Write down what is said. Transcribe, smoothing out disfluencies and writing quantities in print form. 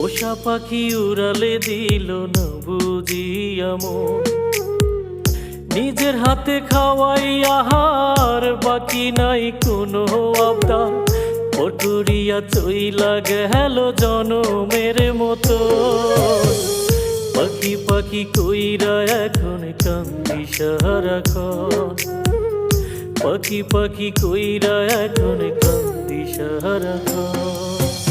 পোষা পাখি উড়ালে দিল না বুঝিয়া মন, নিজের হাতে খাওয়াই আহার, বাকি নাই কোনো আবদার। পটুরিয়া চইলা গেল জনমের মতো, পাখি পাখি কইরা এখন কান্দি সারাক্ষণ, পাখি পাখি কইরা এখন কান্দি সারাক্ষণ।